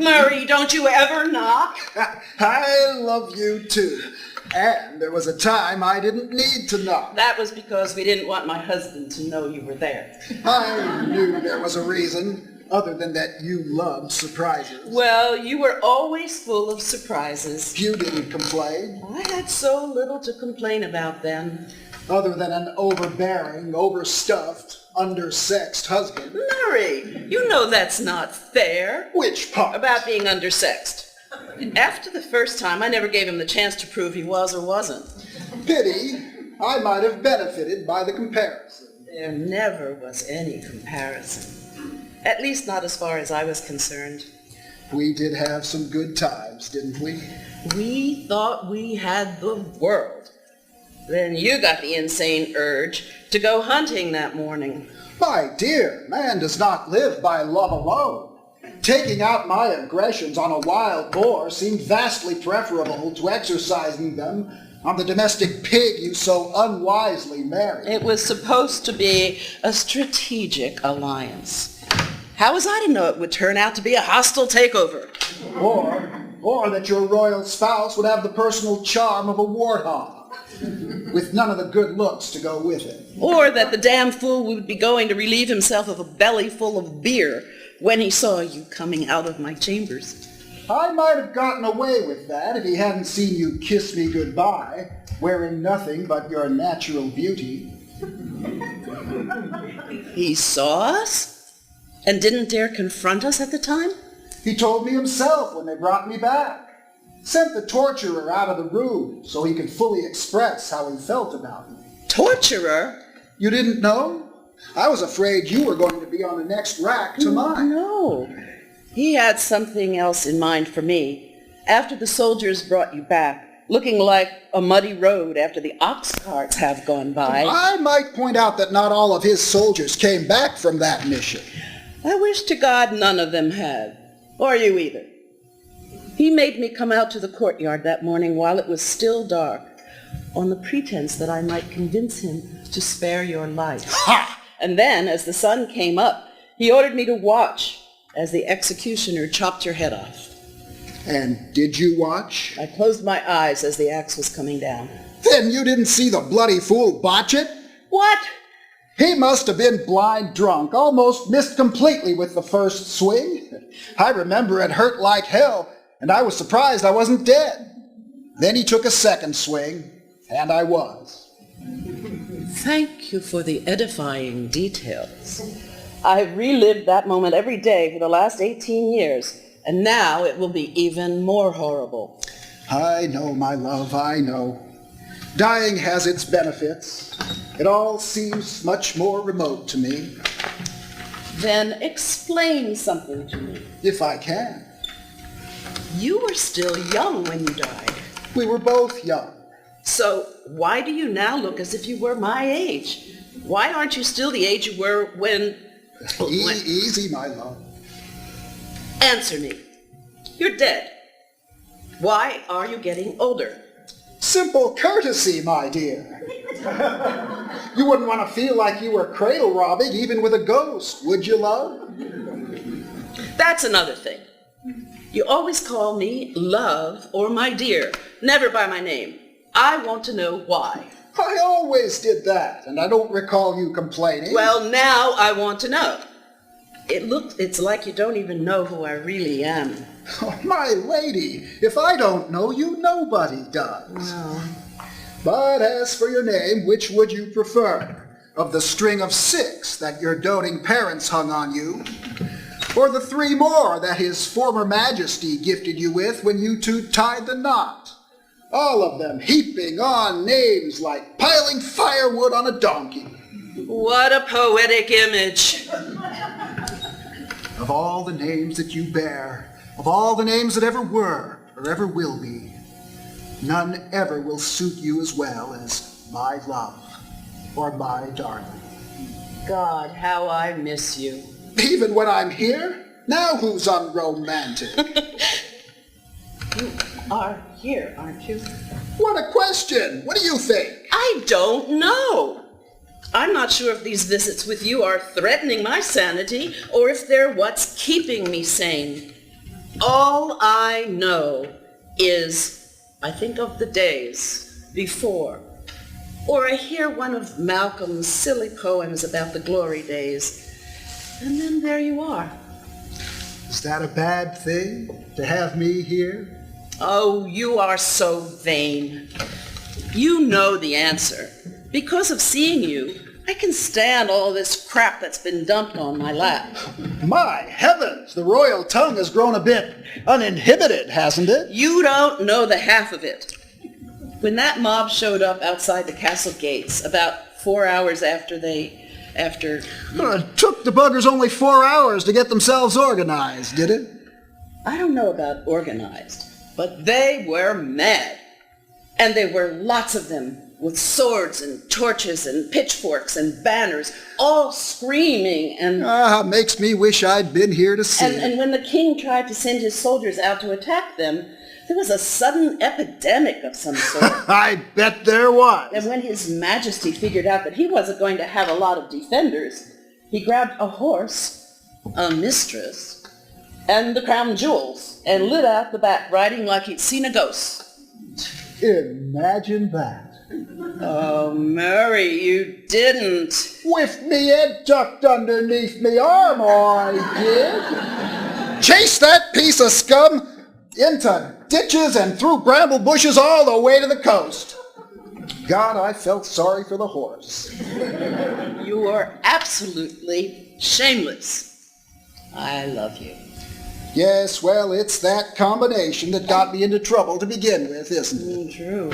Murray, don't you ever knock? I love you too. And there was a time I didn't need to knock. That was because we didn't want my husband to know you were there. I knew there was a reason, other than that you loved surprises. Well, you were always full of surprises. You didn't complain. I had so little to complain about then. Other than an overbearing, overstuffed, undersexed husband. Murray, you know that's not fair. Which part? About being undersexed. After the first time, I never gave him the chance to prove he was or wasn't. Pity. I might have benefited by the comparison. There never was any comparison. At least not as far as I was concerned. We did have some good times, didn't we? We thought we had the world. Then you got the insane urge to go hunting that morning. My dear, man does not live by love alone. Taking out my aggressions on a wild boar seemed vastly preferable to exercising them on the domestic pig you so unwisely married. It was supposed to be a strategic alliance. How was I to know it would turn out to be a hostile takeover? Or that your royal spouse would have the personal charm of a warthog, with none of the good looks to go with it. Or that the damn fool would be going to relieve himself of a belly full of beer when he saw you coming out of my chambers. I might have gotten away with that if he hadn't seen you kiss me goodbye, wearing nothing but your natural beauty. He saw us? And didn't dare confront us at the time? He told me himself when they brought me back. Sent the torturer out of the room so he could fully express how he felt about me. Torturer? You didn't know? I was afraid you were going to be on the next rack to mine. No. He had something else in mind for me. After the soldiers brought you back, looking like a muddy road after the ox carts have gone by. I might point out that not all of his soldiers came back from that mission. I wish to God none of them had. Or you either. He made me come out to the courtyard that morning while it was still dark, on the pretense that I might convince him to spare your life. Ha! And then, as the sun came up, he ordered me to watch as the executioner chopped your head off. And did you watch? I closed my eyes as the axe was coming down. Then you didn't see the bloody fool botch it? What? He must have been blind drunk, almost missed completely with the first swing. I remember it hurt like hell, and I was surprised I wasn't dead. Then he took a second swing, and I was. Thank you for the edifying details. I've relived that moment every day for the last 18 years, and now it will be even more horrible. I know, my love, I know. Dying has its benefits. It all seems much more remote to me. Then explain something to me. If I can. You were still young when you died. We were both young. So why do you now look as if you were my age? Why aren't you still the age you were when... Easy, my love. Answer me. You're dead. Why are you getting older? Simple courtesy, my dear. You wouldn't want to feel like you were cradle robbing even with a ghost, would you, love? That's another thing. You always call me love or my dear, never by my name. I want to know why. I always did that, and I don't recall you complaining. Well, now I want to know. It's like you don't even know who I really am. Oh, my lady, if I don't know you, nobody does. No. But as for your name, which would you prefer? Of the string of 6 that your doting parents hung on you? Or the 3 more that his former Majesty gifted you with when you two tied the knot? All of them heaping on names like piling firewood on a donkey. What a poetic image. Of all the names that you bear, of all the names that ever were or ever will be, none ever will suit you as well as my love or my darling. God, how I miss you. Even when I'm here? Now who's unromantic? You are here, aren't you? What a question! What do you think? I don't know. I'm not sure if these visits with you are threatening my sanity or if they're what's keeping me sane. All I know is I think of the days before, or I hear one of Malcolm's silly poems about the glory days, and then there you are. Is that a bad thing, to have me here? Oh, you are so vain. You know the answer. Because of seeing you, I can stand all this crap that's been dumped on my lap. My heavens, the royal tongue has grown a bit uninhibited, hasn't it? You don't know the half of it. When that mob showed up outside the castle gates about 4 hours after It took the buggers only 4 hours to get themselves organized, did it? I don't know about organized, but they were mad. And there were lots of them, with swords and torches and pitchforks and banners, all screaming and... Makes me wish I'd been here to see. And when the king tried to send his soldiers out to attack them, there was a sudden epidemic of some sort. I bet there was. And when His Majesty figured out that he wasn't going to have a lot of defenders, he grabbed a horse, a mistress, and the crown jewels, and lit out the back riding like he'd seen a ghost. Imagine that. Oh, Murray, you didn't. With me head tucked underneath me arm, I did. Chase that piece of scum into ditches and through bramble bushes all the way to the coast. God, I felt sorry for the horse. You are absolutely shameless. I love you. Yes, well, it's that combination that got me into trouble to begin with, isn't it? True.